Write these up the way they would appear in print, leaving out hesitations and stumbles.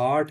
8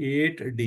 8D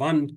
1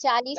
40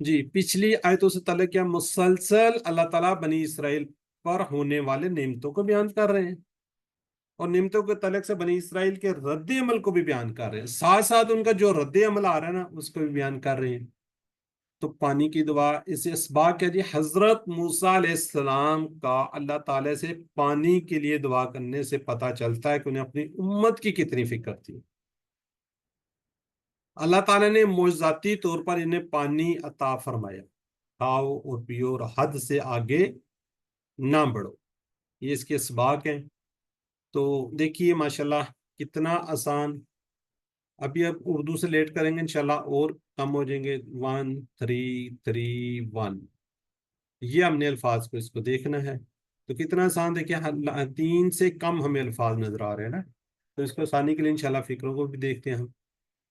جی پچھلی آیتوں سے تعلق کیا؟ مسلسل اللہ تعالیٰ بنی اسرائیل پر ہونے والے نعمتوں کو بیان کر رہے ہیں، اور نعمتوں کے تعلق سے بنی اسرائیل کے رد عمل کو بھی بیان کر رہے ہیں، ساتھ ساتھ ان کا جو رد عمل آ رہا ہے نا اس کو بھی بیان کر رہے ہیں۔ تو پانی کی دعا، اس اسباق کیا جی؟ حضرت موسیٰ علیہ السلام کا اللہ تعالیٰ سے پانی کے لیے دعا کرنے سے پتہ چلتا ہے کہ انہیں اپنی امت کی کتنی فکر تھی۔ اللہ تعالیٰ نے معجزاتی طور پر انہیں پانی عطا فرمایا، کھاؤ اور پیو اور حد سے آگے نہ بڑھو، یہ اس کے اسباق ہیں۔ تو دیکھیے ماشاءاللہ کتنا آسان۔ ابھی اب اردو سے لیٹ کریں گے انشاءاللہ اور کم ہو جائیں گے۔ 1 3 3 1، یہ ہم نے الفاظ کو اس کو دیکھنا ہے۔ تو کتنا آسان، دیکھیں 3 سے کم ہمیں الفاظ نظر آ رہے ہیں نا، تو اس کو آسانی کے لیے انشاءاللہ فکروں کو بھی دیکھتے ہیں ہم۔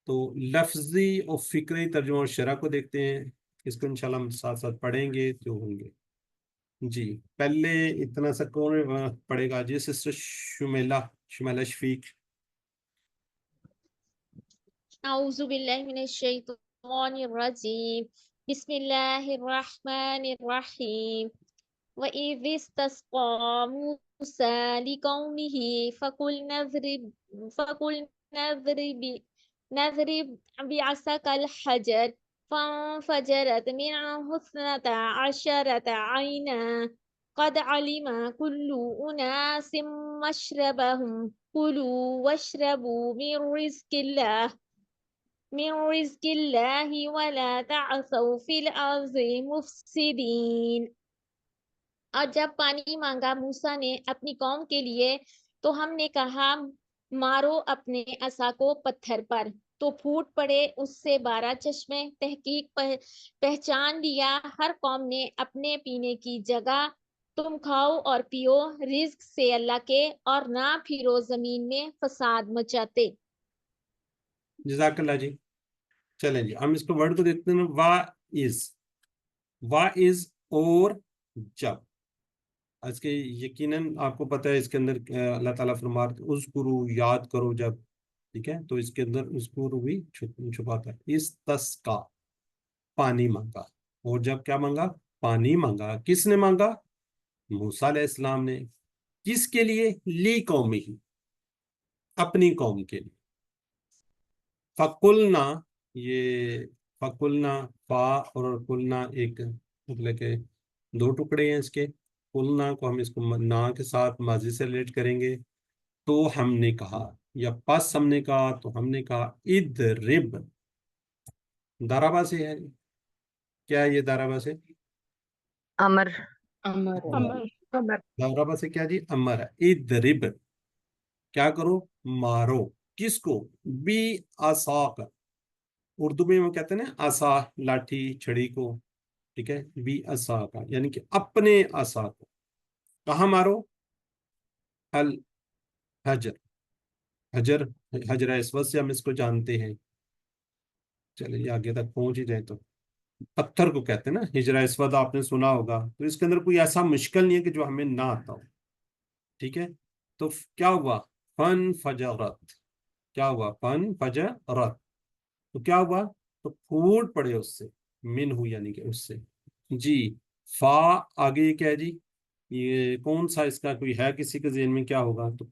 تو لفظی اور فکری ترجمہ اور شرح کو دیکھتے ہیں، اس کو انشاءاللہ ہم ساتھ ساتھ پڑھیں گے جو ہوں گے۔ جی پہلے اتنا سا کون پڑھے گا جی؟ سسٹر شمیلہ شفیق۔ أعوذ بالله من الشيطان الرجيم بسم الله الرحمن الرحيم وإذ استسقى موسى لقومه فقل نضرب بعصاك الحجر فانفجرت منه 12 عينا قد علم كل أناس مشربهم كلوا واشربوا من رزق الله ولا تعثوا في الأرض مفسدين۔ اور جب پانی مانگا موسیٰ نے اپنی قوم کے لیے تو ہم نے کہا مارو اپنے عصا کو پتھر پر، تو پھوٹ پڑے اس سے 12 چشمے۔ تحقیق پہچان لیا ہر قوم نے اپنے پینے کی جگہ، تم کھاؤ اور پیو رزق سے اللہ کے، اور نہ پھرو زمین میں فساد مچاتے۔ جزاک اللہ جی۔ چلیں جی ہم اس کو ورڈ کو دیکھتے ہیں۔ وا از اور جب، آج کے یقیناً آپ کو پتہ ہے اس کے اندر اللہ تعالیٰ فرماتے اذکرو، یاد کرو جب، ٹھیک ہے، تو اس کے اندر اذکرو بھی چھپاتا ہے۔ استسقا، پانی مانگا، اور جب کیا مانگا؟ پانی مانگا۔ کس نے مانگا؟ موسیٰ علیہ السلام نے۔ کس کے لیے؟ لی قومی، اپنی قوم کے لیے۔ فقلنا، یہ فقلنا فا اور قلنا ایک مطلب کہ 2 ٹکڑے ہیں اس کے۔ قلنا کو ہم اس کو نا کے ساتھ ماضی سے ریلیٹ کریں گے، تو ہم نے کہا، یا پس ہم نے کہا، تو ہم نے کہا اضرب، دارابا سے ہے، کیا ہے یہ دارابا سے؟ امر دارابا سے کیا جی؟ امر ہے۔ اضرب، کیا کرو؟ مارو۔ کس کو؟ بی عصاک، اردو میں وہ کہتے ہیں نا عصا، لاٹھی چھڑی کو، ٹھیک ہے، بی عصا کا یعنی کہ اپنے عصا کو۔ کہاں مارو؟ الحجر، حجر اسود سے ہم اس کو جانتے ہیں۔ چلیے آگے تک پہنچ ہی جائیں تو پتھر کو کہتے ہیں نا حجر اسود، آپ نے سنا ہوگا، تو اس کے اندر کوئی ایسا مشکل نہیں ہے کہ جو ہمیں نہ آتا ہو، ٹھیک ہے۔ تو کیا ہوا؟ فن فجرت، کیا ہوا؟ فن فجرت، تو کیا ہوا؟ تو پھوٹ پڑے اس سے، من ہو یعنی کہ اس سے۔ جی فا آگے کیا ہے جی؟ یہ کون سا اس کا کوئی ہے کسی کے ذہن میں کیا ہوگا؟ تو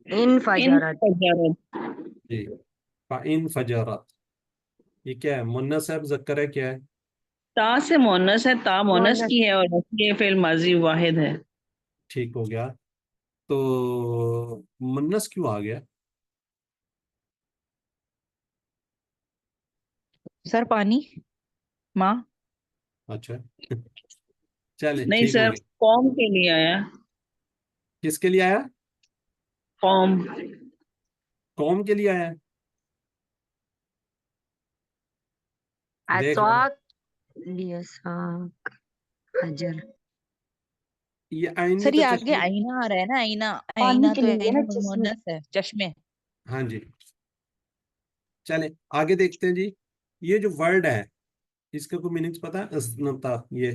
انفجرت، جی فَإِن فجرت، یہ کیا ہے؟ مؤنث ہے مذکر ہے کیا ہے؟ تا سے مونس ہے، تا مونس کی ہے، اور یہ فعل ماضی واحد ہے۔ ٹھیک ہو گیا۔ تو مؤنث کیوں آ گیا؟ سر پانی، ماں، اچھا چلیں نہیں ٹھیک ہو سر، گیا۔ قوم کے لیے آیا، کس کے لیے آیا؟ قوم۔ قوم کے لیے آیا ہے؟ دیکھ لو عصاک، بیساک، حجر۔ یہ آئینی سر تو یہ آگے چشمے، آئینہ آ رہا ہے نا، آئینہ، پانی آئینہ کے تو لیے نا آئینہ چشمے۔ مونس ہے، چشمے۔ ہاں جی چلیں آگے دیکھتے ہیں جی۔ یہ جو ورڈ ہے اس کا کوئی میننگ پتا ہے؟ اسنتا، یہ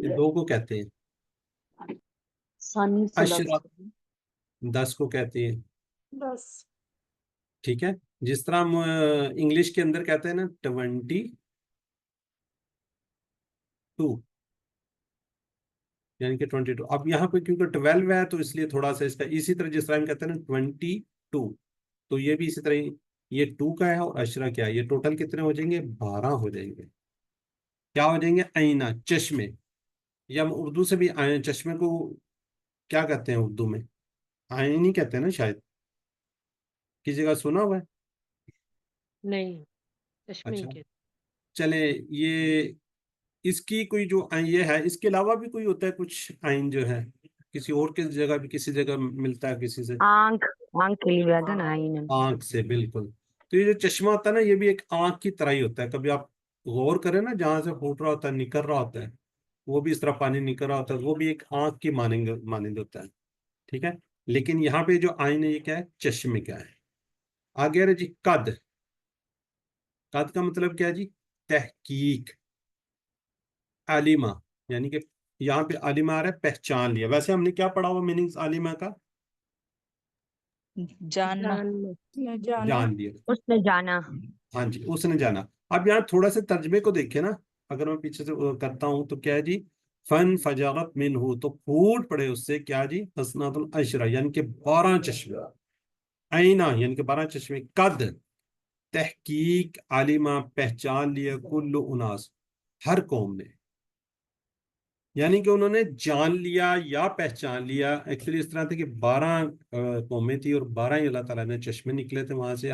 2 کو کہتے ہیں، اشرا 10 کو کہتے ہیں، بس ٹھیک ہے۔ جس طرح ہم انگلش کے اندر کہتے ہیں نا 22 یعنی کہ 22. اب یہاں پہ کیونکہ 12 ہے تو اس لیے تھوڑا سا اس کا اسی طرح جس طرح ہم کہتے ہیں نا 22 تو یہ بھی اسی طرح یہ 2 کا ہے اور عشرہ کیا ہے, یہ ٹوٹل کتنے ہو جائیں گے 12 ہو جائیں گے. کیا ہو جائیں گے آئینہ چشمے, یا ہم اردو سے بھی چشمے کو کیا کہتے ہیں اردو میں آئین ہی کہتے ہیں نا شاید, کسی جگہ سنا ہوا ہے. نہیں چشمے اچھا کے چلے یہ اس کی کوئی جو یہ ہے, اس کے علاوہ بھی کوئی ہوتا ہے کچھ آئین جو ہے کسی اور کی جگہ بھی کسی جگہ ملتا ہے کسی سے آنکھ کے لیے آتا نا آئین. آنکھ سے, بالکل. تو یہ جو چشمہ ہوتا ہے نا یہ بھی ایک آنکھ کی طرح ہی ہوتا ہے. کبھی آپ غور کریں نا جہاں سے پھوٹ رہا ہوتا ہے نکل رہا ہوتا ہے وہ بھی اس طرح پانی نکل رہا ہوتا ہے, وہ بھی ایک آنکھ کی مانند ہوتا ہے. ٹھیک ہے, لیکن یہاں پہ جو آئین ہے یہ کیا ہے چشمے کیا ہے. آگے رہے جی قد کا مطلب کیا ہے جی تحقیق. عالمہ یعنی کہ یہاں پہ عالمہ آ رہا ہے پہچان لیا. ویسے ہم نے کیا پڑھا ہوا میننگز عالمہ کا, جاننا. جانا جان لیا. اس نے جانا. ہاں جی اس نے جانا. اب یہاں تھوڑا سا ترجمے کو دیکھیں نا, اگر میں پیچھے سے کرتا ہوں تو کیا ہے جی فن فجارت من ہو تو پھوٹ پڑے اس سے کیا جی حسنات العشرہ یعنی کہ 12 چشمے. آئینہ یعنی کہ 12 چشمے. قد تحقیق عالمہ پہچان لیا کل اناس ہر قوم نے, یعنی کہ انہوں نے جان لیا یا پہچان لیا. ایکچولی اس طرح تھا کہ 12 قومیں تھی اور 12 ہی اللہ تعالیٰ نے چشمے نکلے تھے وہاں سے.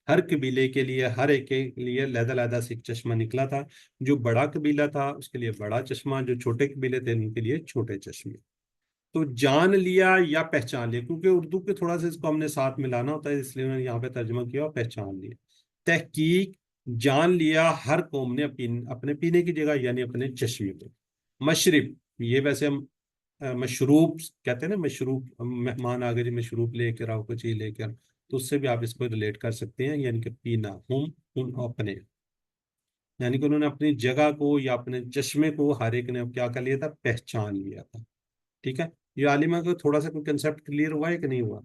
ہر قبیلے کے لیے ہر ایک کے لیے علیحدہ علیحدہ سے ایک چشمہ نکلا تھا. جو بڑا قبیلہ تھا اس کے لیے بڑا چشمہ, جو چھوٹے قبیلے تھے ان کے لیے چھوٹے چشمے. تو جان لیا یا پہچان لیا, کیونکہ اردو کے تھوڑا سا اس کو ہم نے ساتھ ملانا ہوتا ہے اس لیے انہوں نے یہاں پہ ترجمہ کیا اور پہچان لیا. تحقیق جان لیا ہر قوم نے اپنے پینے کی جگہ یعنی اپنے چشمے کو. مشرب یہ ویسے ہم مشروب کہتے ہیں نا, مشروب مہمان آ گئے جی مشروب لے کے آؤ کچھ چیز لے کے آؤ, تو اس سے بھی آپ اس کو ریلیٹ کر سکتے ہیں یعنی کہ پینا. اپنے یعنی کہ انہوں نے اپنی جگہ کو یا اپنے چشمے کو ہر ایک نے کیا کر لیا تھا پہچان لیا تھا. ٹھیک ہے, یہ عالمہ کو تھوڑا سا کوئی کنسیپٹ کلیئر ہوا ہے کہ نہیں ہوا.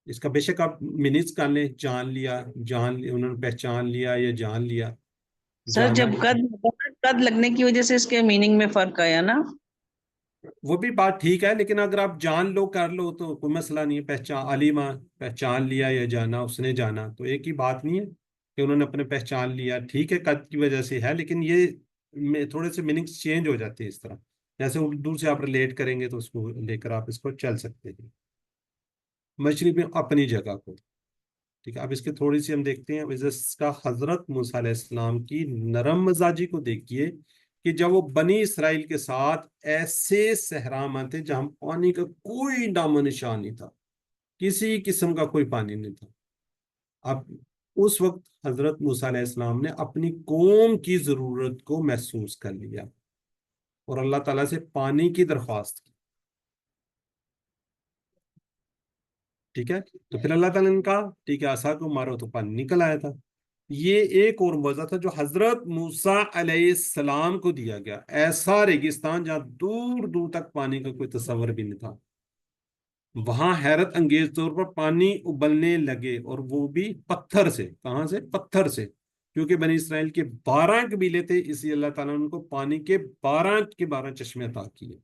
اس کا بے شک آپ میننگز کر لیں, جان لیا انہوں نے پہچان لیا یا جان لیا. سر جب جانا قد لگنے کی وجہ سے اس کے میننگ میں فرق آیا نا. وہ بھی بات ٹھیک ہے, لیکن اگر آپ جان لو کر لو تو کوئی مسئلہ نہیں ہے. پہچان علیمہ پہچان لیا یا جانا اس نے جانا تو ایک ہی بات نہیں ہے کہ انہوں نے اپنے پہچان لیا. ٹھیک ہے قد کی وجہ سے ہے, لیکن یہ تھوڑے سے میننگز چینج ہو جاتے ہیں اس طرح. جیسے اردو سے آپ ریلیٹ کریں گے تو اس کو لے کر آپ اس کو چل سکتے ہیں. مشرب میں اپنی جگہ کو. ٹھیک ہے, اب اس کی تھوڑی سی ہم دیکھتے ہیں. اس کا حضرت موسیٰ علیہ السلام کی نرم مزاجی کو دیکھیے کہ جب وہ بنی اسرائیل کے ساتھ ایسے صحرا میں تھے جہاں پانی کا کوئی نام و نشان نہیں تھا, کسی قسم کا کوئی پانی نہیں تھا. اب اس وقت حضرت موسیٰ علیہ السلام نے اپنی قوم کی ضرورت کو محسوس کر لیا اور اللہ تعالیٰ سے پانی کی درخواست کی. ٹھیک ہے, تو پھر اللہ تعالیٰ نے کہا ٹھیک ہے عصا کو مارو تو پانی نکل آیا تھا. یہ ایک اور معجزہ تھا جو حضرت موسیٰ علیہ السلام کو دیا گیا. ایسا ریگستان جہاں دور دور تک پانی کا کوئی تصور بھی نہیں تھا, وہاں حیرت انگیز طور پر پانی ابلنے لگے, اور وہ بھی پتھر سے. کہاں سے؟ پتھر سے, کیونکہ بنی اسرائیل کے 12 قبیلے تھے, اس لیے اللہ تعالیٰ نے ان کو پانی کے 12 چشمے عطا کیے.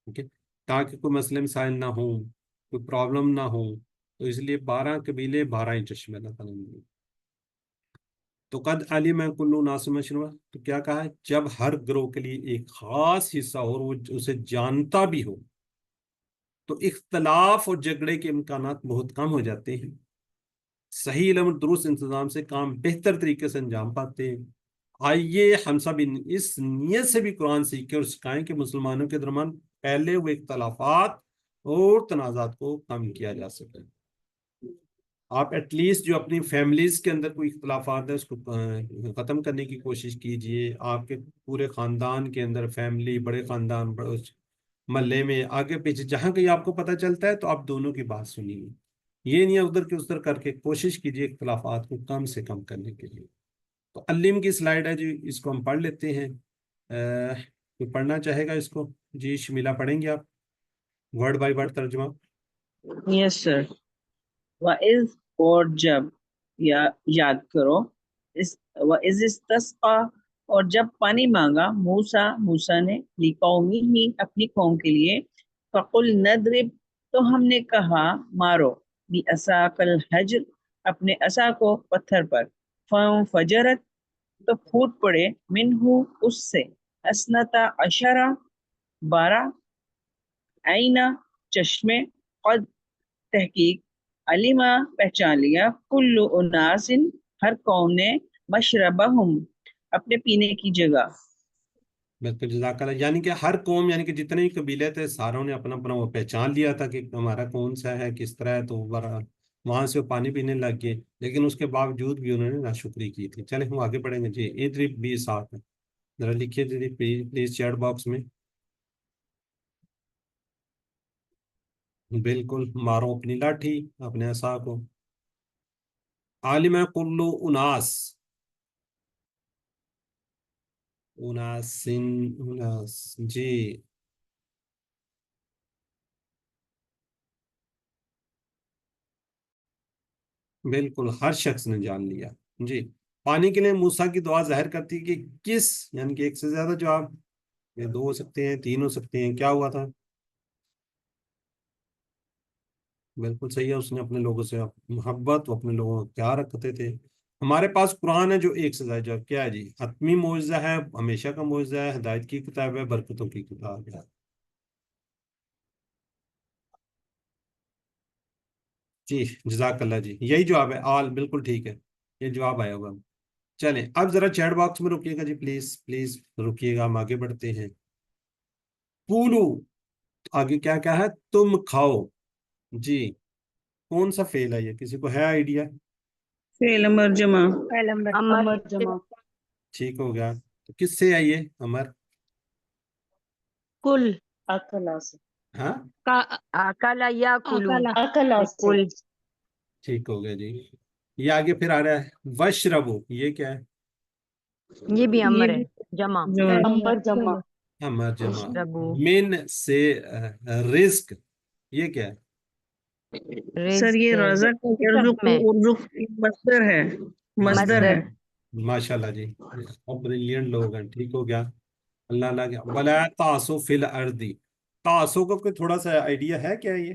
ٹھیک ہے, تاکہ کوئی مسئلے مسائل نہ ہوں, کوئی پرابلم نہ ہو, تو اس لیے 12 قبیلے 12 ہی چشمے اللہ تعالیٰ نے. تو قد علم کل اناس مشربہ, تو کیا کہا ہے جب ہر گروہ کے لیے ایک خاص حصہ اور وہ اسے جانتا بھی ہو تو اختلاف اور جھگڑے کے امکانات بہت کم ہو جاتے ہیں. صحیح علم اور درست انتظام سے کام بہتر طریقے سے انجام پاتے ہیں. آئیے ہم سب اس نیت سے بھی قرآن سیکھیں اور سکھائیں کہ مسلمانوں کے درمیان پھیلے ہوئے اختلافات اور تنازعات کو کم کیا جا سکے. آپ ایٹ لیسٹ جو اپنی فیملیز کے اندر کوئی اختلافات ہیں اس کو ختم کرنے کی کوشش کیجئے. آپ کے پورے خاندان کے اندر فیملی, بڑے خاندان, محلے میں آگے پیچھے جہاں کہیں آپ کو پتہ چلتا ہے تو آپ دونوں کی بات سنیے. یہ نہیں ادھر کے ادھر کر کے کوشش کیجئے اختلافات کو کم سے کم کرنے کے لیے. تو علم کی سلائیڈ ہے جی, اس کو ہم پڑھ لیتے ہیں. کوئی پڑھنا چاہے گا اس کو؟ جی شمیلہ پڑھیں گے آپ ورڈ بائی ورڈ ترجمہ. یس سر. وَإِذْ اور جب یا یاد کرو وَإِذْ اسْتَسْقَى اور جب پانی مانگا موسیٰ نے لِقَوْمِهِ اپنی قوم کے لیے فَقُلْ نَضْرِبْ تو ہم نے کہا مارو بِعَصَاكَ الْحَجْرِ اپنے عصا کو پتھر پر فَانْفَجَرَتْ تو پھوٹ پڑے منہ اس سے اثنتا عشرہ 12 عینا چشمے قد تحقیق علیما پہچان لیا کل اناس ہر قوم نے مشربہم اپنے پینے کی جگہ. بالکل جزاک اللہ. یعنی کہ ہر قوم یعنی کہ جتنے ہی قبیلے تھے ساروں نے اپنا اپنا وہ پہچان لیا تھا کہ ہمارا کون سا ہے کس طرح ہے، تو وہاں سے وہ پانی پینے لگ گئے، لیکن اس کے باوجود بھی انہوں نے ناشکری کی تھی. چلیں ہم آگے پڑھیں گے. جی ادرب بھی ساتھ ہے، ذرا لکھیے جی پلیز چیٹ باکس میں. بالکل مارو اپنی لاٹھی اپنے عصا کو. عالم کلو اناس اناس جی بالکل ہر شخص نے جان لیا. جی پانی کے لیے موسیٰ کی دعا ظاہر کرتی ہے کہ کس یعنی کہ ایک سے زیادہ جواب، یہ 2 ہو سکتے ہیں 3 ہو سکتے ہیں. کیا ہوا تھا؟ بالکل صحیح ہے، اس نے اپنے لوگوں سے محبت و اپنے لوگوں کا خیال رکھتے تھے. ہمارے پاس قرآن ہے جو ایک سے زیادہ جواب. کیا ہے جی؟ حتمی معجزہ ہے، ہمیشہ کا معجزہ ہے، ہدایت کی کتاب ہے، برکتوں کی کتاب ہے. جی جزاک اللہ جی یہی جواب ہے. آل بالکل ٹھیک ہے، یہ جواب آیا ہوگا. چلیں اب ذرا چیٹ باکس میں رکیے گا جی، پلیز پلیز رکیے گا، ہم آگے بڑھتے ہیں. کولو آگے کیا کیا ہے؟ تم کھاؤ. جی کون سا فعل ہے یہ؟ کسی کو ہے آئیڈیا؟ فعل امر جمع. امر ٹھیک ہو گیا. تو کس سے آئیے امر؟ کل اکلا سے ہاں اکالا یا کلو اکلا سے کل ٹھیک ہو گیا جی. یہ آگے پھر آ رہا ہے وشربو، یہ کیا ہے؟ یہ بھی امر یہ ہے جمع امر جمع امر جمع. اشربو من سے رزق، یہ کیا ہے؟ سر یہ رزق رزق میں مصدر ہے. مصدر ہے. ماشاء اللہ جی بریلینٹ لوگ ہیں. ٹھیک ہو گیا. اللہ اللہ کیا ولا تعصوا فی الارض. تعصوا کو کوئی تھوڑا سا آئیڈیا ہے کیا یہ؟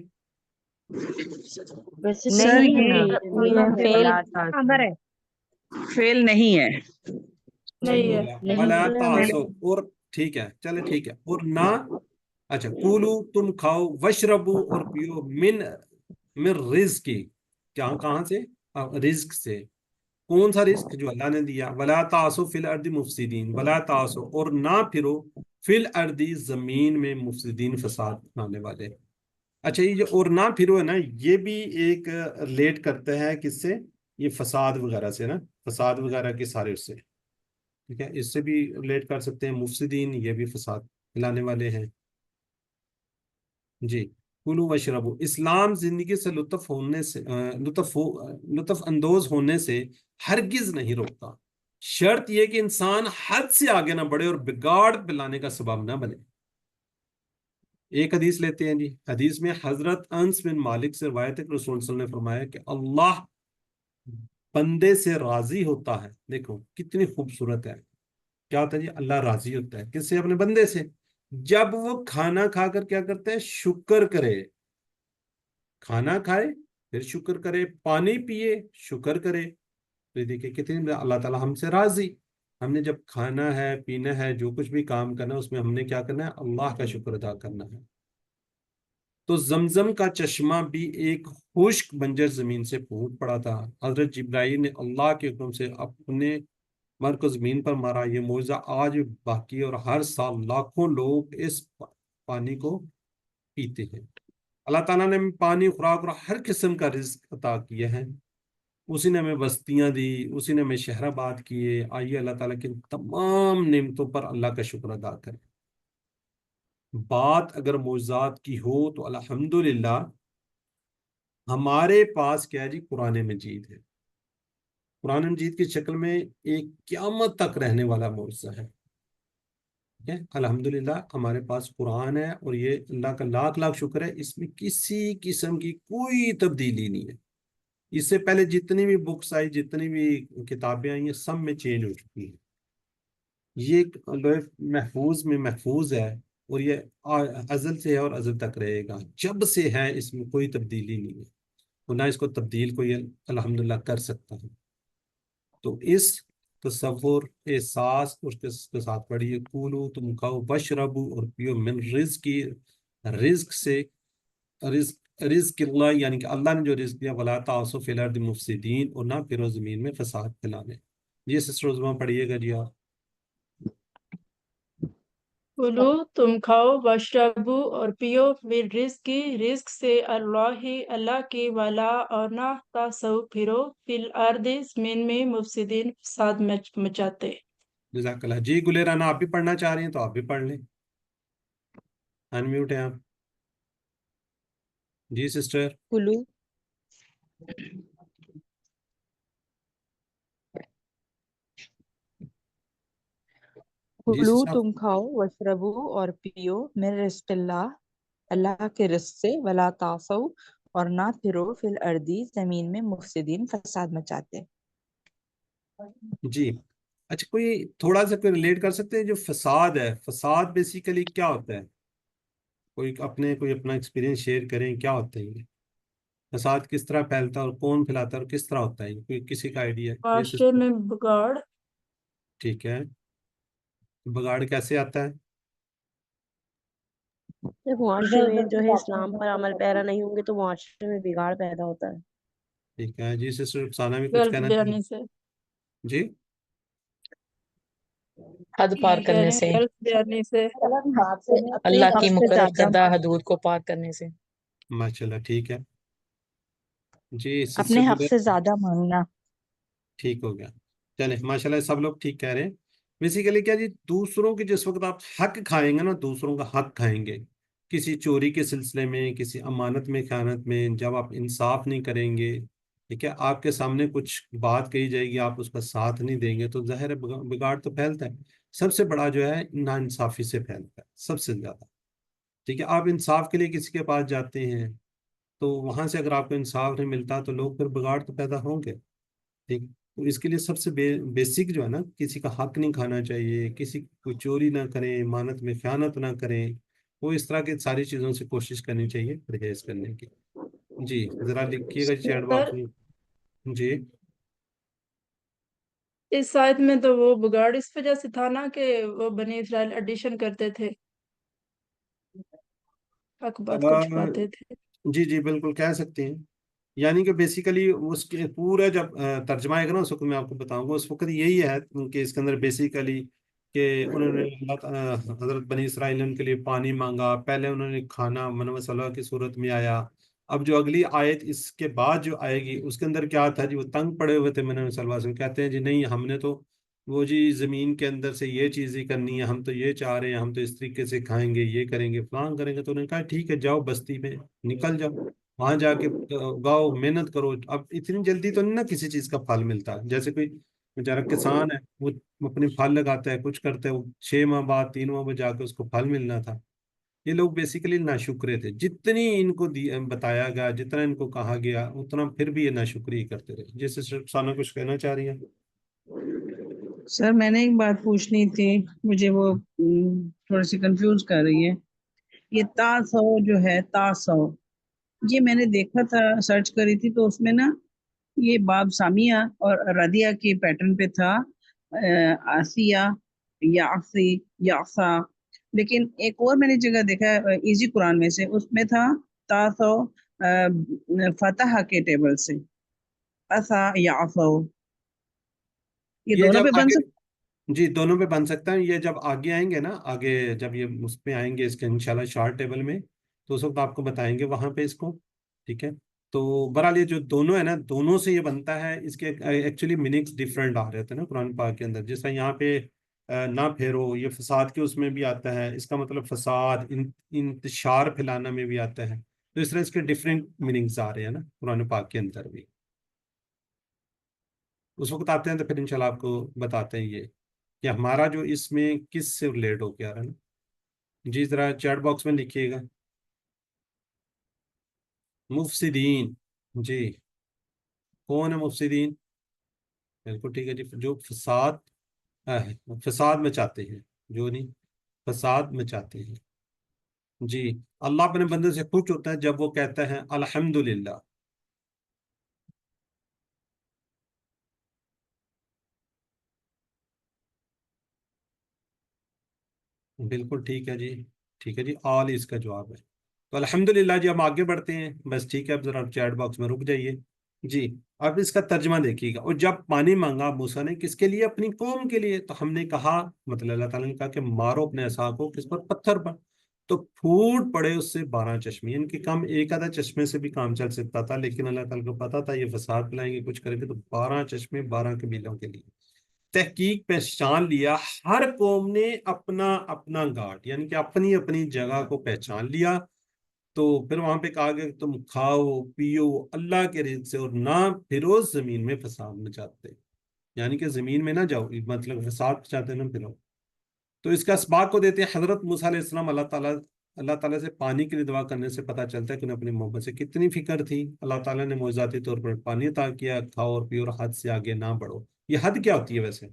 ویسے سر نہیں یہ فعل امر ہے. فعل نہیں ہے. نہیں ہے. ولا تعصوا اور ٹھیک ہے چلے ٹھیک ہے اور نہ. اچھا کولو تم کھاؤ، وشربو اور پیو، من رزق کی کہاں سے؟ رزق سے. کون سا رزق؟ جو اللہ نے دیا. ولا تعصوا فی الارض مفسدین، ولا تعصوا اور نہ پھرو فی الارض زمین میں مفسدین فساد لانے والے. اچھا یہ جو اور نہ پھرو ہے نا، یہ بھی ایک ریلیٹ کرتا ہے کس سے؟ یہ فساد وغیرہ سے نا، فساد وغیرہ کے سارے اس سے. ٹھیک ہے اس سے بھی ریلیٹ کر سکتے ہیں. مفسدین یہ بھی فساد پھیلانے والے ہیں. جی کلو وشربو. اسلام زندگی سے لطف اندوز ہونے سے ہرگز نہیں روکتا، شرط یہ کہ انسان حد سے آگے نہ بڑھے اور بگاڑ پلانے کا سبب نہ بنے. ایک حدیث لیتے ہیں جی. حدیث میں حضرت انس بن مالک سے روایت ہے کہ رسول صلی اللہ علیہ وسلم نے فرمایا کہ اللہ بندے سے راضی ہوتا ہے. دیکھو کتنی خوبصورت ہے. کیا ہوتا ہے جی؟ اللہ راضی ہوتا ہے کس سے؟ اپنے بندے سے. جب وہ کھانا کھا کر کیا کرتے ہیں؟ شکر کرے. کھانا کھائے پھر شکر کرے، پانی پیے شکر کرے. تو یہ دیکھیں کتنی اللہ تعالیٰ ہم سے راضی. ہم نے جب کھانا ہے پینا ہے جو کچھ بھی کام کرنا ہے اس میں ہم نے کیا کرنا ہے؟ اللہ کا شکر ادا کرنا ہے. تو زمزم کا چشمہ بھی ایک خشک بنجر زمین سے پھوٹ پڑا تھا. حضرت جبرائیل نے اللہ کے حکم سے اپنے مر کو زمین پر مارا. یہ معجزہ آج بھی باقی ہے اور ہر سال لاکھوں لوگ اس پانی کو پیتے ہیں. اللہ تعالیٰ نے پانی، خوراک اور ہر قسم کا رزق عطا کیا ہے. اسی نے ہمیں بستیاں دی، اسی نے ہمیں شہر آباد کیے. آئیے اللہ تعالیٰ کی تمام نعمتوں پر اللہ کا شکر ادا کریں. بات اگر معجزات کی ہو تو الحمدللہ ہمارے پاس کیا ہے جی؟ قرآن مجید ہے. قرآن مجید کی شکل میں ایک قیامت تک رہنے والا معجزہ ہے. الحمدللہ ہمارے پاس قرآن ہے اور یہ اللہ کا لاکھ لاکھ شکر ہے، اس میں کسی قسم کی کوئی تبدیلی نہیں ہے. اس سے پہلے جتنی بھی بکس آئی، جتنی بھی کتابیں آئی ہیں، سب میں چینج ہو چکی ہیں. یہ محفوظ میں محفوظ ہے، اور یہ ازل سے ہے اور ازل تک رہے گا. جب سے ہے اس میں کوئی تبدیلی نہیں ہے، اور نہ اس کو تبدیل کوئی الحمدللہ کر سکتا ہے. تو اس تصور، احساس اس کے ساتھ پڑھیے، کولو تم کھاؤ، بشربو اور پیو، من رزق کی، رزق سے، رزق اللہ یعنی کہ اللہ نے جو رزق دیا، ولا تعصوا فی الارض مفسدین، اور نہ پھرو زمین میں فساد پھیلانے. یہ سسٹر عظمیٰ پڑھیے گا جی آپ. کلو تم کھاؤ، واشربو اور پیو، من رزق کی، رزق سے، اللہ کی، ولا اور نہ تعصوا پھرو، فی الارض زمین میں، مفسدین فساد مچاتے. جزاک اللہ. جی گلے رانا، آپ بھی پڑھنا چاہ رہی ہیں تو آپ بھی پڑھ لیں، انمیوٹ ہیں آپ. جی سسٹر. کلو جی کلو سسٹر. تم کھاؤ، واشربو اور پیو، من رزق اللہ، اللہ کے رزق سے، ولا تعصوا اور نہ پھرو، فی الارض زمین میں، مفسدین فساد مچاتے. جی اچھا، کوئی تھوڑا سا کوئی ریلیٹ کر سکتے ہیں جو فساد ہے؟ فساد بیسیکلی کیا ہوتا ہے؟ کوئی اپنا ایکسپیرینس شیئر کریں، کیا ہوتا ہے یہ فساد؟ کس طرح پھیلتا ہے اور کون پھیلاتا ہے اور کس طرح ہوتا ہے؟ کوئی کسی کا آئیڈیا ہے؟ یہ معاشرے میں بگاڑ. ٹھیک ہے. بگاڑ کیسے آتا ہے؟ جب معاشرے میں جو ہے اسلام پر عمل پیرا نہیں ہوں گے تو معاشرے میں بگاڑ پیدا ہوتا ہے. ٹھیک ہے. جی سسٹر افسانہ بھی کچھ غلط کہنا چاہیں؟ بیانی سے. جی. حد پار یہ کہہ کرنے رہے ہیں سے، غلط بیانی سے. اللہ کی مقرر کردہ حدود کو پار کرنے سے. ماشاء اللہ. ٹھیک ہے. جی اپنے سسٹر حق گلے. سے زیادہ مانگنا. ٹھیک ہو گیا. چلے ماشاء اللہ، سب لوگ ٹھیک کہہ رہے ہیں. بیسیکلی کیا جی، دوسروں کے جس وقت آپ حق کھائیں گے نا، دوسروں کا حق کھائیں گے، کسی چوری کے سلسلے میں، کسی امانت میں، خیانت میں، جب آپ انصاف نہیں کریں گے، ٹھیک ہے، آپ کے سامنے کچھ بات کہی جائے گی، آپ اس کا ساتھ نہیں دیں گے، تو ظاہر ہے بگاڑ تو پھیلتا ہے. سب سے بڑا جو ہے ناانصافی سے پھیلتا ہے سب سے زیادہ. ٹھیک ہے. آپ انصاف کے لیے کسی کے پاس جاتے ہیں، تو وہاں سے اگر آپ کو انصاف نہیں ملتا تو لوگ پھر بگاڑ تو پیدا ہوں گے. ٹھیک. تو اس کے لیے سب سے بیسک جو ہے نا، کسی کا حق نہیں کھانا چاہیے، کسی کو چوری نہ کریں، امانت میں خیانت نہ کریں، وہ اس طرح کی ساری چیزوں سے کوشش کرنی چاہیے پرہیز کرنے کی. جی ذرا لکھیے گا چیٹ سر، باکس میں. جی. اس آیت میں تو وہ بگاڑ اس وجہ سے تھا نا کہ وہ بنی اسرائیل ایڈیشن کرتے تھے، حق بات کو چھپاتے تھے. جی جی بالکل کہہ سکتے ہیں. یعنی کہ بیسیکلی اس کے پورا جب ترجمہ آئے گا نا، اس وقت میں آپ کو بتاؤں گا. اس وقت یہی ہے کہ اس کے اندر بیسیکلی کہ انہوں نے حضرت بنی اسرائیل نے ان کے لیے پانی مانگا، پہلے انہوں نے کھانا من و صلاح کی صورت میں آیا. اب جو اگلی آیت اس کے بعد جو آئے گی، اس کے اندر کیا تھا جی؟ وہ تنگ پڑے ہوئے تھے من و صلاح سے، کہتے ہیں جی نہیں، ہم نے تو وہ جی زمین کے اندر سے یہ چیز ہی کرنی ہے، ہم تو یہ چاہ رہے ہیں، ہم تو اس طریقے سے کھائیں گے، یہ کریں گے، فلان کریں گے. تو انہوں نے کہا ٹھیک ہے، جاؤ بستی میں نکل جاؤ، وہاں جا کے گاؤ، محنت کرو. اب اتنی جلدی تو نہیں نا کسی چیز کا پھل ملتا. جیسے کوئی بیچارہ کسان ہے، وہ اپنی پھل لگاتا ہے، کچھ کرتا ہے، وہ 6 ماہ بعد 3 ماہ بعد جا کے اس کو پھل ملنا تھا. یہ لوگ بیسیکلی ناشکرے تھے. جتنی ان کو بتایا گیا، جتنا ان کو کہا گیا، اتنا پھر بھی یہ ناشکری کرتے رہے. جیسے سانہ کچھ کہنا چاہ رہی ہیں. سر میں نے ایک بات پوچھنی تھی، مجھے وہ تھوڑی سی کنفیوز کر رہی ہے. یہ تاسو جو ہے، تاسو، یہ میں نے دیکھا تھا، سرچ کری تھی تو اس میں نا یہ باب سامیہ اور رادیہ کے پیٹرن پہ تھا، آسیہ، یعصی، یعصا. لیکن ایک اور میں نے جگہ دیکھا ہے ایزی قرآن میں سے، اس میں تھا تاسو فتح کے ٹیبل سے، اسا، یعصو. یہ یہ دونوں جب پہ بن آگے، سکتا؟ جی دونوں پہ بن سکتا ہے. یہ جب آگے آئیں گے نا، آگے جب یہ اس پہ آئیں گے اس کے انشاءاللہ شارٹ ٹیبل میں، تو اس وقت آپ کو بتائیں گے وہاں پہ اس کو. ٹھیک ہے. تو بہرحال یہ جو دونوں ہے نا، دونوں سے یہ بنتا ہے. اس کے ایکچولی میننگس ڈفرینٹ آ رہے تھے نا قرآن پاک کے اندر. جس طرح یہاں پہ نہ پھیرو، یہ فساد کے اس میں بھی آتا ہے، اس کا مطلب فساد، انتشار پھیلانا میں بھی آتا ہے. تو اس طرح اس کے ڈفرینٹ میننگس آ رہے ہیں نا قرآن پاک کے اندر بھی. اس وقت آتے ہیں تو پھر انشاءاللہ آپ کو بتاتے ہیں یہ کہ ہمارا جو اس میں کس سے ریلیٹ ہو کے آ رہا ہے نا. جی ذرا چیٹ باکس میں لکھیے گا. مفسدین. جی کون ہے مفسدین؟ بالکل ٹھیک ہے جی، جو فساد مچاتے ہیں، جو نہیں فساد مچاتے ہیں. جی، اللہ اپنے بندے سے خوش ہوتا ہے جب وہ کہتا ہے الحمدللہ. بالکل ٹھیک ہے جی، ٹھیک ہے جی، آل اس کا جواب ہے. تو الحمدللہ جی ہم آگے بڑھتے ہیں. بس ٹھیک ہے، اب ذرا چیٹ باکس میں رک جائیے. جی، اب اس کا ترجمہ دیکھیے گا. اور جب پانی مانگا موسیٰ نے کس کے لیے؟ اپنی قوم کے لیے. تو ہم نے کہا، مطلب اللہ تعالیٰ نے کہا کہ مارو اپنے عصا کو کس پر؟ پتھر پر. تو پھوٹ پڑے اس سے 12 چشمے. ان کے کام ایک آدھا چشمے سے بھی کام چل سکتا تھا، لیکن اللہ تعالیٰ کو پتا تھا یہ فساد پلائیں گے، کچھ کریں گے، تو 12 چشمے 12 قبیلوں کے لیے. تحقیق پہچان لیا، ہر قوم نے اپنا اپنا گھاٹ، یعنی کہ اپنی اپنی جگہ کو پہچان لیا. تو پھر وہاں پہ کہا کہ تم کھاؤ پیو اللہ کے رزق سے اور نہ پھرو زمین میں فساد مچاتے. یعنی کہ زمین میں نہ جاؤ، مطلب فساد مچاتے نہ پھرو. تو اس کا اسباق کو دیتے ہیں حضرت موسیٰ علیہ السلام. اللہ تعالیٰ سے پانی کے لیے دعا کرنے سے پتہ چلتا ہے کہ انہیں اپنی محبت سے کتنی فکر تھی. اللہ تعالیٰ نے معجزاتی طور پر پانی عطا کیا، کھاؤ اور پیو اور حد سے آگے نہ بڑھو. یہ حد کیا ہوتی ہے ویسے؟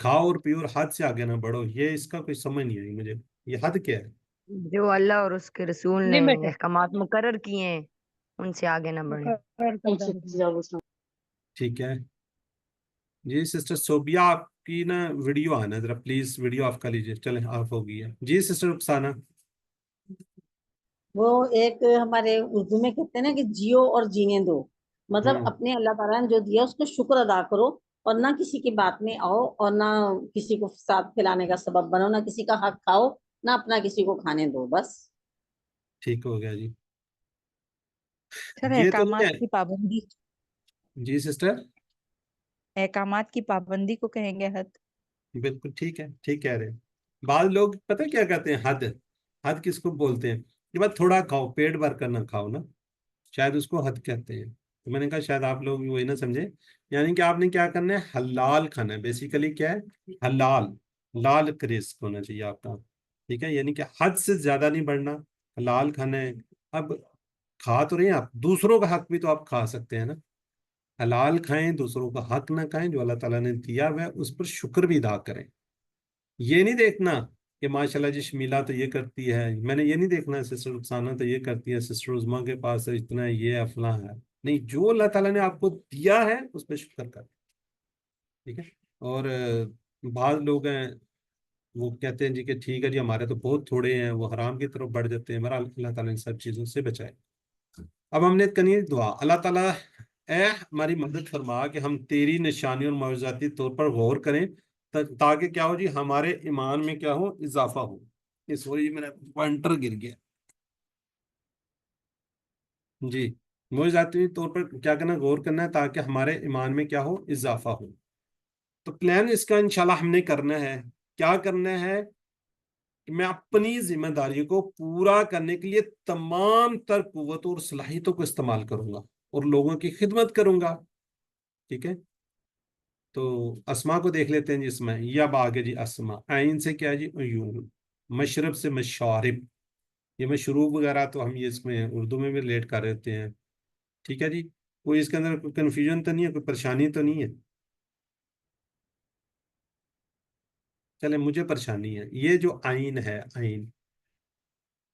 کھاؤ اور پیو اور حد سے آگے نہ بڑھو، یہ اس کا کوئی سمجھ نہیں آئی مجھے. یہ حد کیا ہے؟ جو اللہ اور اس کے رسول نے احکامات مقرر کیے ہیں ان سے آگے نہ بڑھیں. ٹھیک ہے جی. سسٹر صوبیہ آپ کی نا ویڈیو آنا ہے، ذرا پلیز ویڈیو آف کر لیجیے. چلیں آف ہو گئی ہے. جی سسٹر رخسانہ. وہ ایک ہمارے اردو میں کہتے ہیں نا کہ جیو اور جینے دو، مطلب اپنے اللہ تعالیٰ نے جو دیا اس کو شکر ادا کرو، اور نہ کسی کی بات میں آؤ، اور نہ کسی کو فساد پھیلانے کا سبب بنو، نہ کسی کا حق کھاؤ، نہ اپنا کسی کو کھانے دو. بس ٹھیک ہو گیا جی. سر یہ تو نہیں احکامات ہے. کی پابندی، جی سسٹر. احکامات کی پابندی کو کہیں گے حد. بالکل ٹھیک ہے، ٹھیک کہہ رہے ہیں. بعض لوگ پتہ کیا کہتے ہیں؟ حد. حد کس کو بولتے ہیں؟ کہ بس تھوڑا کھاؤ، پیٹ بھر کر نہ کھاؤ نا، شاید اس کو حد کہتے ہیں. تو میں نے کہا شاید آپ لوگ وہی نہ سمجھے. یعنی کہ آپ نے کیا کرنا ہے؟ حلال کھانا ہے. بیسیکلی کیا ہے؟ حلال، لال رزق ہونا چاہیے آپ کا. ٹھیک ہے، یعنی کہ حد سے زیادہ نہیں بڑھنا، حلال کھانا ہے. اب کھا تو رہے ہیں آپ، دوسروں کا حق بھی تو آپ کھا سکتے ہیں نا. حلال کھائیں، دوسروں کا حق نہ کھائیں. جو اللہ تعالیٰ نے دیا ہوا ہے اس پر شکر بھی ادا کریں. یہ نہیں دیکھنا کہ ماشاءاللہ جی شمیلا تو یہ کرتی ہے، میں نے یہ نہیں دیکھنا سسٹر رخسانہ تو یہ کرتی ہے، سسٹر عظمیٰ کے پاس اتنا ہے، یہ افلاں ہے. نہیں، جو اللہ تعالیٰ نے آپ کو دیا ہے اس پہ شکر کریں. ٹھیک ہے. اور بعض لوگ ہیں وہ کہتے ہیں جی کہ ٹھیک ہے جی ہمارے تو بہت تھوڑے ہیں، وہ حرام کی طرف بڑھ جاتے ہیں. بہرحال اللہ تعالیٰ ان سب چیزوں سے بچائے. اب ہم نے کرنی دعا. اللہ تعالیٰ اے ہماری مدد فرما کہ ہم تیری نشانی اور معجزاتی طور پر غور کریں، تاکہ کیا ہو جی ہمارے ایمان میں کیا ہو؟ اضافہ ہو. اس وجہ میرا پوائنٹر گر گیا. جی، معجزاتی طور پر کیا کرنا؟ غور کرنا ہے تاکہ ہمارے ایمان میں کیا ہو؟ اضافہ ہو. تو پلان اس کا انشاءاللہ ہم نے کرنا ہے. کیا کرنا ہے؟ کہ میں اپنی ذمہ داریوں کو پورا کرنے کے لیے تمام تر قوتوں اور صلاحیتوں کو استعمال کروں گا اور لوگوں کی خدمت کروں گا. ٹھیک ہے. تو اسما کو دیکھ لیتے ہیں جی. اسما یا آگے جی اسما. عین سے کیا جی؟ عیون. مشرب سے مشارب. یہ مشروب وغیرہ تو ہم یہ اس میں اردو میں بھی ریلیٹ کر دیتے ہیں. ٹھیک ہے جی. کوئی اس کے اندر کوئی کنفیوژن تو نہیں ہے، کوئی پریشانی تو نہیں ہے؟ چلے مجھے پریشانی ہے. یہ جو عین ہے، عین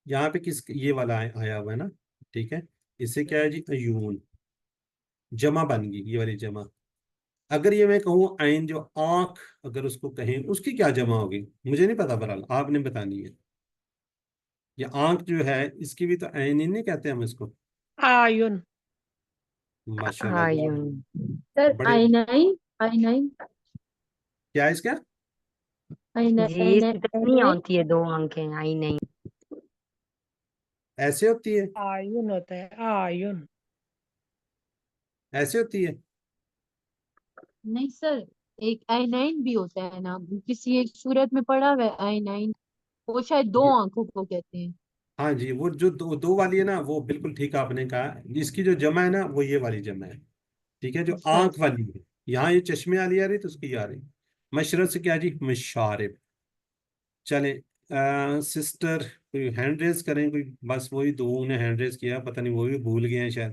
یہاں پہ کس یہ والا آیا ہوا ہے نا. ٹھیک ہے. اس سے کیا ہے جی؟ عیون. جمع بن گئی یہ والی جمع. اگر یہ میں کہوں عین جو آنکھ، اگر اس کو کہیں اس کی کیا جمع ہوگی؟ مجھے نہیں پتا، بہرحال آپ نے بتانی ہے. یہ آنکھ جو ہے اس کی بھی تو عین ہی نہیں کہتے ہم اس کو. آیون. ماشاءاللہ جی آپ سر بڑے. کیا ہے اس کا؟ جی اس کی کتنی ہوتی ہے؟ 2 آنکھیں. آئی نہیں. ایسے ہوتی ہے؟ آیون ہوتا ہے آیون. ایسے ہوتی ہے؟ نہیں سر، ایک آئینائن بھی ہوتا ہے نا، کسی ایک صورت میں پڑھا ہوا ہے آئینائن، وہ شاید 2 آنکھوں کو کہتے ہیں. ہاں جی، وہ جو دو والی ہے نا وہ بالکل ٹھیک آپ نے کہا. اس کی جو جمع ہے نا وہ یہ والی جمع ہے. ٹھیک ہے. جو اچھا آنکھ والی ہے، یہاں یہ چشمے والی آ رہی تو اس کی آ رہی. مشرب سے کیا جی؟ مشارب. چلیں سسٹر کوئی ہینڈ ریز کریں کوئی. بس وہی 2 نے ہینڈ ریز کیا، پتہ نہیں وہ بھی بھول گئے ہیں شاید.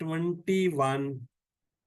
21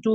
to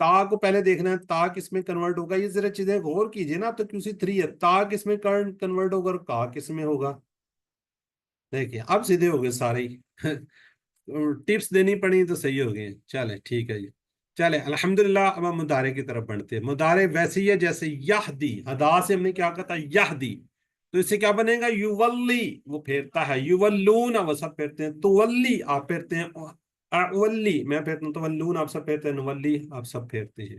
تا کو پہلے دیکھنا ہے تا کس میں کنورٹ ہوگا. یہ ذرا چیزیں غور کیجئے نا. اب تو QC3 ہے, تا کس میں کنورٹ ہوگا اور کا کس میں ہوگا. دیکھیں اب سیدھے ہو گئے سارے ہی. ٹپس دینی پڑی تو صحیح ہو گئے. چلے ٹھیک ہے جی. چلے الحمدللہ. اب ہم مدارے کی طرف بڑھتے ہیں. مدارے ویسے ہی ہے جیسے یہدی. ادا سے ہم نے کیا کہا تھا, یہدی. تو اس سے کیا بنے گا, یولی وہ پھیرتا ہے, یولون وہ سب پھیرتے ہیں, تولی آپ پھیرتے ہیں, اولی میں پھیرتا ہوں, تولون آپ سب پھیرتے ہیں, نولی آپ سب پھیرتے ہیں.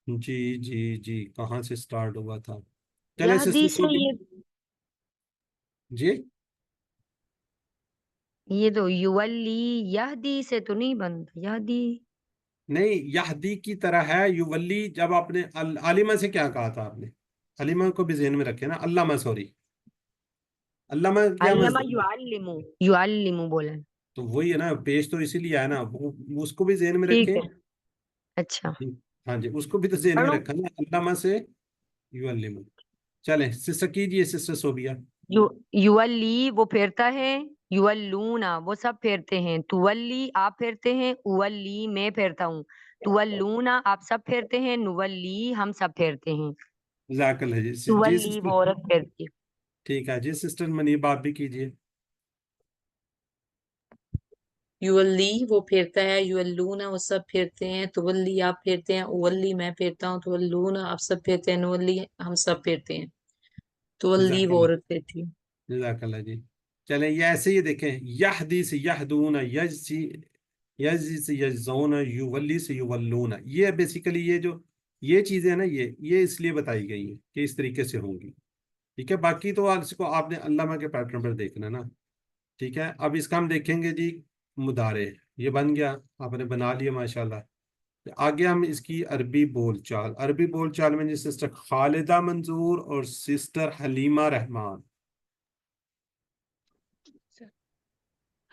جی جی جی کہاں سے سٹارٹ ہوا تھا. چلے یہدی سے جی یہ تو یولی یہدی سے تو نہیں بنتا. یہدی نہیں, یہدی کی طرح ہے. یولی جب آپ نے عالمہ سے کیا کہا تھا آپ نے, عالمہ کو بھی ذہن میں رکھے نا, علامہ سوری, علامہ کیا علامہ مزدور, یعلمو یعلمو بولا. تو وہی ہے نا, پیش تو اسی لیے ہے نا, اس کو بھی ذہن میں ٹھیک رکھیں. ہے. اچھا ہاں جی, اس کو بھی تو ذہن میں پڑھو. رکھا نا, علامہ سے یعلمو. چلیں سسٹر کیجئے, سسٹر صوبیہ. یولی وہ پھیرتا ہے, یولونا وہ سب پھیرتے ہیں, تولی آپ پھیرتے ہیں, اولی میں پھیرتا ہوں, تولونا آپ سب پھیرتے ہیں, نولی ہم سب پھیرتے ہیں. جزاک اللہ جی. جی تولی سسٹر, وہ عورت پھیرتی ہے. ٹھیک ہے جی. سسٹر منیبہ آپ بھی کیجئے. یولی وہ پھیرتا ہے, یولون وہ سب پھیرتے ہیں, تولی آپ پھیرتے ہیں, اولی میں پھیرتا ہوں, تولون آپ سب پھیرتے ہیں, نولی ہم سب پھیرتے ہیں. تولی جزاک وہ اللہ, عورت پھیرتی ہے. جزاک اللہ جی. چلیں یہ ایسے ہی دیکھیں, یہدی سے یہدون, یجزی یجزی سے یجزون, یولی سے یولون. یہ بیسیکلی یہ چیزیں ہیں نا, یہ اس لیے بتائی گئی ہیں کہ اس طریقے سے ہوں گی. ٹھیک ہے, باقی تو اس کو آپ نے علامہ کے پیٹرن پر دیکھنا نا. ٹھیک ہے, اب اس کا ہم دیکھیں گے جی مدارے. یہ بن گیا, آپ نے بنا لیا ماشاءاللہ. آگے ہم اس کی عربی بول چال. عربی بول چال میں جی سسٹر خالدہ منظور اور سسٹر حلیمہ رحمان.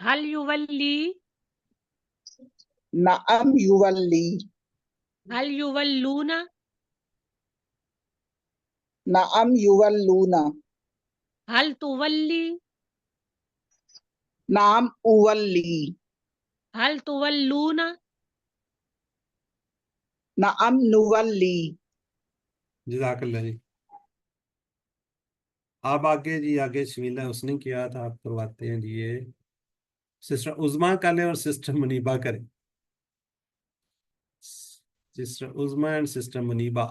هل يولي نعم یولی. هل يولون نعم یولون. هل تولي نعم اولی. هل تولون نعم نولی. جزاک اللہ جی. آپ آگے جی, آگے شمیلہ اس نے کیا تھا, آپ کرواتے ہیں جی. یہ سسٹر عظما کا لیں اور سسٹر منیبہ کریں. Sister Uzma and sister Muniba.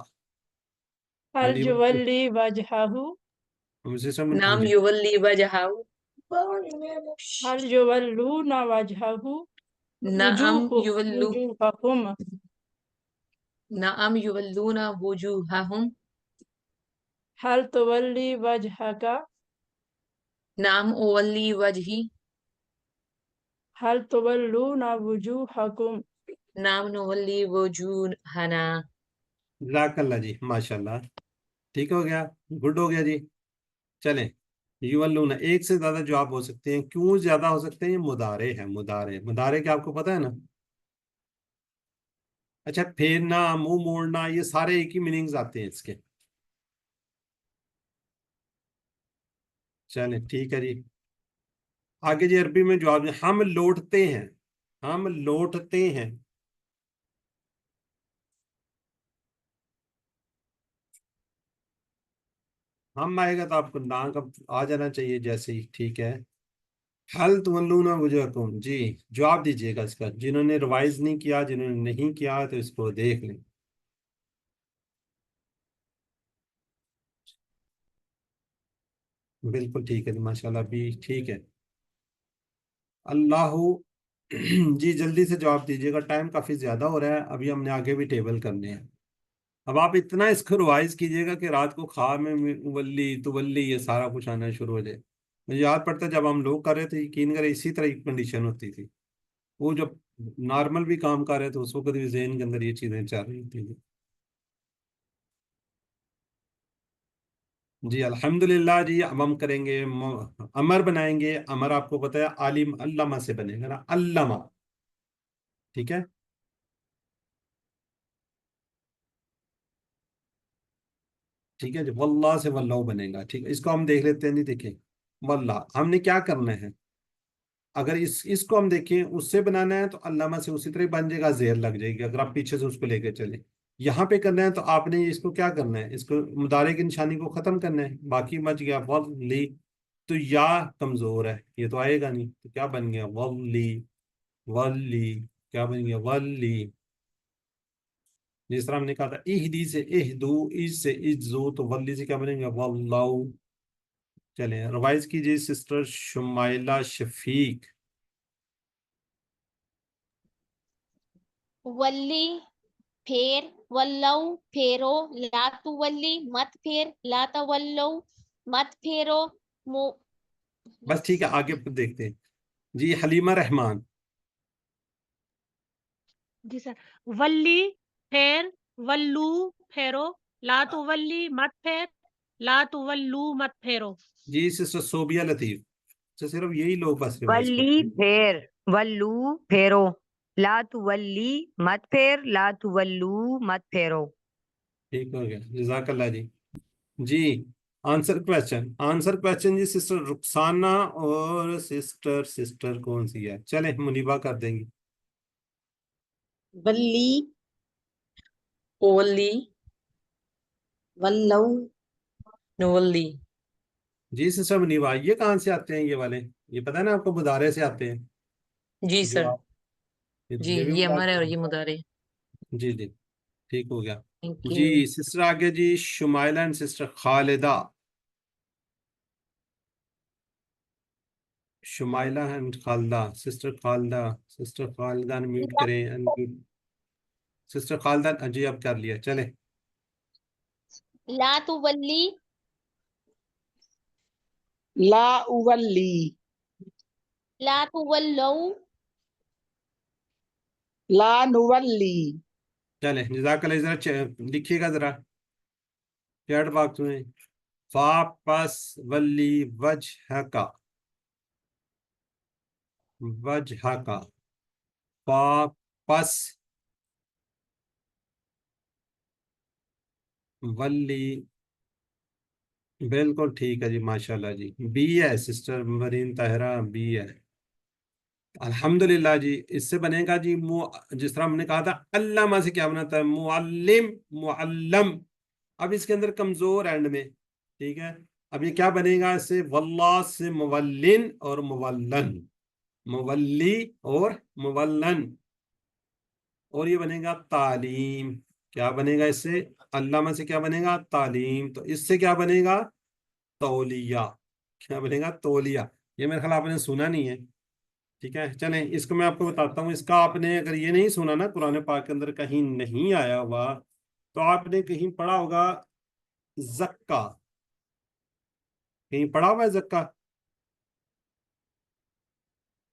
هل يولي وجهه سسٹر نام جی یولی وجہاو. هل يولون وجهه نعم یولو. وجوههم نعم یولون وجوہہم. هل تولي وجهك نعم اولی وجہی. هل تولون وجوهكم نعم نولی وجوہنا. جزاک اللہ جی ماشاءاللہ. ٹھیک ہو گیا, گڈ ہو گیا جی. چلیں یولون, ایک سے زیادہ جواب ہو سکتے ہیں. کیوں زیادہ ہو سکتے ہیں, یہ مدارے ہیں. مدارے کیا آپ کو پتہ ہے نا. اچھا, پھیرنا, منہ موڑنا, یہ سارے ایک ہی میننگز آتے ہیں اس کے. چلیں ٹھیک ہے جی. آگے جی عربی میں جواب, ہم لوٹتے ہیں. ہم لوٹتے ہیں. ہم آئے گا تو آپ کو نام کا آ جانا چاہیے جیسے ہی. ٹھیک ہے, حل تولون وجوہکم. جی جواب دیجئے گا اس کا. جنہوں نے ریوائز نہیں کیا, جنہوں نے نہیں کیا تو اس کو دیکھ لیں. بالکل ٹھیک ہے ماشاءاللہ, بھی ٹھیک ہے. اللہ جی جلدی سے جواب دیجیے گا, ٹائم کافی زیادہ ہو رہا ہے. ابھی ہم نے آگے بھی ٹیبل کرنے ہیں. اب آپ اتنا اس کو ریوائز کیجیے گا کہ رات کو خواب میں ولی تولی یہ سارا کچھ آنا شروع ہو جائے. مجھے یاد پڑتا ہے جب ہم لوگ کر رہے تھے, یقین کریں اسی طرح کی کنڈیشن ہوتی تھی. وہ جب نارمل بھی کام کر رہے تھے اس وقت بھی ذہن کے اندر یہ چیزیں چل رہی تھیں. جی الحمدللہ جی. اب ہم کریں گے امر بنائیں گے. امر آپ کو پتہ ہے عالم علامہ سے بنے گا نا, علامہ. ٹھیک ہے, ٹھیک ہے جی. واللہ سے واللہ بنے گا. ٹھیک ہے, اس کو ہم دیکھ لیتے ہیں. نہیں دیکھیں, واللہ ہم نے کیا کرنا ہے, اگر اس کو ہم دیکھیں اس سے بنانا ہے تو علامہ سے اسی طرح بن جائے گا، زیر لگ جائے گی اگر آپ پیچھے سے اس کو لے کے چلیں. یہاں پہ کرنا ہے تو آپ نے اس کو کیا کرنا ہے، اس کو مضارع کی نشانی کو ختم کرنا ہے، باقی بچ گیا ولی. تو یا کمزور ہے، یہ تو آئے گا نہیں، تو کیا بن گیا ولی. ولی کیا بن گیا ولی. جس طرح ہم نے کہا تھا اہدی سے اہدو، اج سے اجزو، تو ولی سے کیا بنے گا واللو. چلیں ریوائز کیجیے سسٹر شمائلہ شفیق. ولی پھیر، ولو پھیرو، لا تولی مت پھیر، لا تولو مت پھیرو، بس ٹھیک ہے، آگے دیکھتے ہیں. جی حلیمہ رحمان. جی سر. ولی پھیر، ولو پھیرو، لا تولی مت پھیر، لا تولو مت پھیرو. جی سسٹر صوبیہ لطیف. اچھا صرف یہی لوگ بس ریوائز ولی کرتے ہیں. پھیر، ولو پھیرو، لا تولی مت پھیر، لا تولو مت پھیرو. ٹھیک ہو گیا، جزاک اللہ جی. جی آنسر کویسچن جی سسٹر رخسانہ اور سسٹر کون سی ہے، چلیں منیبہ کر دیں گی. ولی، اولی، ولو، نولی. جی سسٹر منیبہ یہ کہاں سے آتے ہیں یہ والے، یہ پتہ ہے نا آپ کو مضارع سے آتے ہیں جی جو سر. آپ جی بھی یہ بتا ہمارا ہے اور دیں. یہ مضارع. جی جی ٹھیک ہو گیا. تھینک جی یو. سسٹر آگے جی Shumaila and sister Khalida. Shumaila and Khalida, sister Khalida mute کریں. سسٹر خالدہ جی اب کر لیا، چلیں. لا تولی، لا اولی، لا تولو، لا نولی. چلیں جزاک اللہ. ذرا لکھیے گا ذرا چیٹ باکس میں. فاپس ولی وجہکا، وجہکا، فاپس ولی. بالکل ٹھیک ہے جی، ماشاءاللہ جی. بی ہے سسٹر مرین طاہرہ، بی ہے. الحمدللہ جی. اس سے بنے گا جی جس طرح ہم نے کہا تھا علامہ سے کیا بناتا ہے معلم، معلم. اب اس کے اندر کمزور اینڈ میں، ٹھیک ہے. اب یہ کیا بنے گا، اس سے واللہ سے مولن اور مولن، مولی اور مولن. اور یہ بنے گا تعلیم. کیا بنے گا اس سے، علامہ سے کیا بنے گا تعلیم. تو اس سے کیا بنے گا تولیہ. کیا بنے گا تولیہ. یہ میرے خیال آپ نے سنا نہیں ہے، ٹھیک ہے. چلیں اس کو میں آپ کو بتاتا ہوں. اس کا آپ نے اگر یہ نہیں سنا نا، قرآن پاک کے اندر کہیں نہیں آیا ہوا، تو آپ نے کہیں پڑھا ہوگا زکا. کہیں پڑھا ہوا ہے زکا،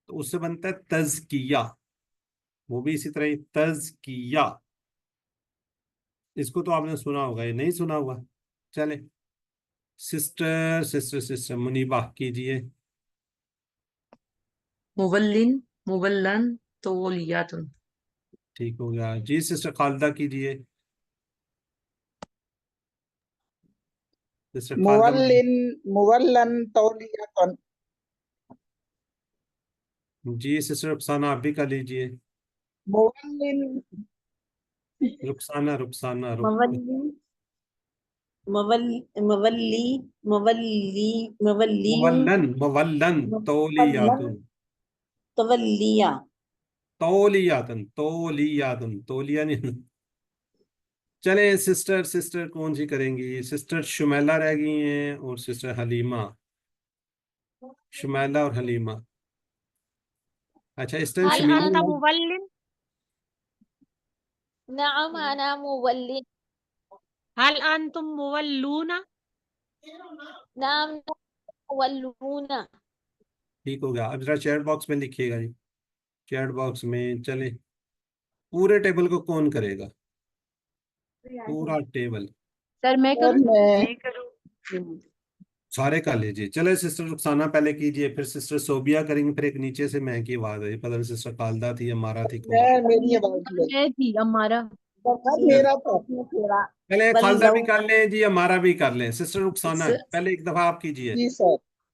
تو اس سے بنتا ہے تزکیہ. وہ بھی اسی طرح ہی تزکیہ. اس کو تو آپ نے سنا ہوگا، یہ نہیں سنا ہوا. چلیں سسٹر منیبہ کیجئے. مولن، مولن، تولیاتن. ٹھیک ہو گیا جی. سسٹر خالدہ کیجئے. سسٹر خالدہ مولن، مولن تولیتن. جی. سسٹر رخسانہ آپ بھی کر لیجئے. مولن، رخسانہ مولی، مولی، مولن تولیاتن، تولیہ. تولیہ نہیں. چلیں سسٹر کون سی کریں گی، سسٹر شمیلہ رہ گئی ہیں اور سسٹر حلیمہ. شمیلہ اور حلیمہ. اچھا اس ٹائم هل شمیلہ أنت مولٍ؟ نعم أنا مولٍ، هل أنتم مولون؟ نعم مولون. ٹھیک ہو گیا. اب ذرا چیٹ باکس میں لکھیے گا جی، چیٹ باکس میں. چلیں پورے ٹیبل کو کون کرے گا، پورا ٹیبل سر میں اور کروں؟ میں سارے کر لیجیے. چلے سسٹر رخسانہ پہلے کیجئے، پھر سسٹر صوبیہ کریں گے، پھر ایک نیچے سے میں کی آواز آئی، پتہ نہیں سسٹر خالدہ تھی ہمارا تھی کون. میری آواز میں میں تھی ہمارا. میرا تو پہلے خالدہ بھی کر لیں جی، ہمارا بھی کر لیں. سسٹر رخسانہ سر پہلے ایک دفعہ آپ کیجئے. جی سر.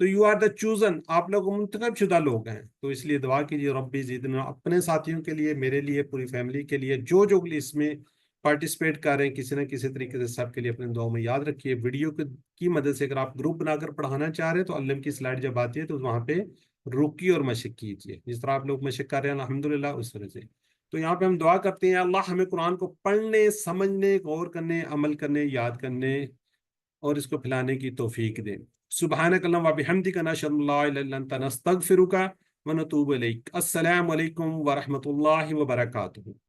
تو یو آر دا چوزن، آپ لوگ منتخب شدہ لوگ ہیں، تو اس لیے دعا کیجیے ربی زدنا، اپنے ساتھیوں کے لیے، میرے لیے، پوری فیملی کے لیے، جو اس میں پارٹیسپیٹ کر رہے ہیں کسی نہ کسی طریقے سے، سب کے لیے اپنے دعاؤں میں یاد رکھیے۔ ویڈیو کی مدد سے اگر آپ گروپ بنا کر پڑھانا چاہ رہے ہیں تو علم کی سلائڈ جب آتی ہے تو وہاں پہ رکی اور مشق کیجیے، جس طرح آپ لوگ مشق کر رہے ہیں الحمدللہ اس طرح سے۔ تو یہاں پہ ہم دعا کرتے ہیں اللہ ہمیں قرآن کو پڑھنے، سمجھنے، غور کرنے، عمل کرنے، یاد کرنے اور اس کو پھیلانے کی توفیق دیں۔ سبحانک اللہم و بحمدک، نشہد ان لا الہ الا انت، نستغفرک و نتوب الیک۔ السلام علیکم ورحمۃ اللہ وبرکاتہ۔